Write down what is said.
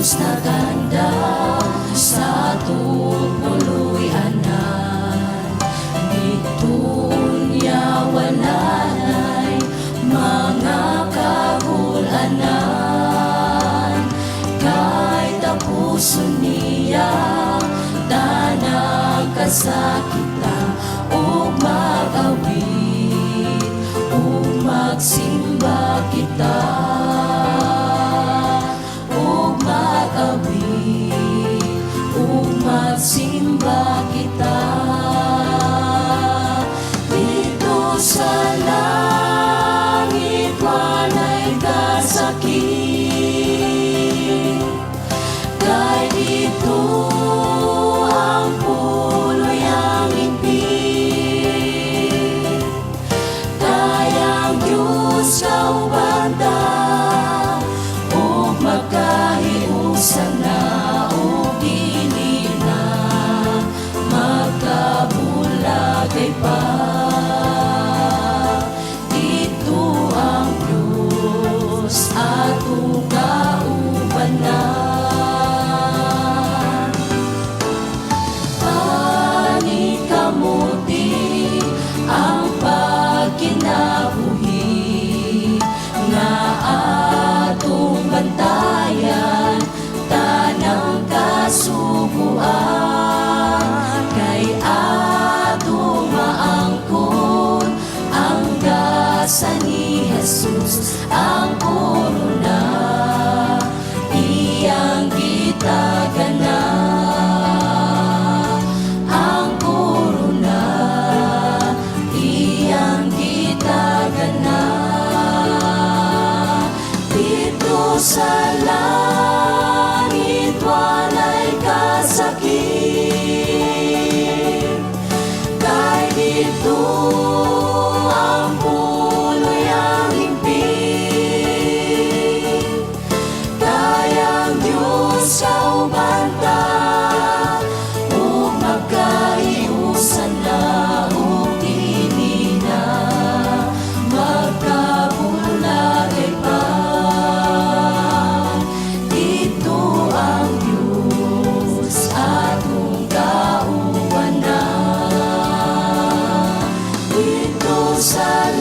Na ganda sa tupuluyanan, itunya walanay mga kahulanan, kay tapuson niya tanang kasakitan, o mag-awit o magsimba kita. Magsimba kita dito sa langit, walay kasakit, kay dito ang puloy ang impit, kayang Diyos kaubanda o magkahiusan na kay pa dito ang Diyos atong kaubanan. Panikamuti ang pagkinabuhi nga atong bantayan, tanang kasubuan, kay sa ni Jesus ang korona, iyang gitagana. Ang korona, iyang gitagana. Dito sa langit walay kasakit, kay dito sa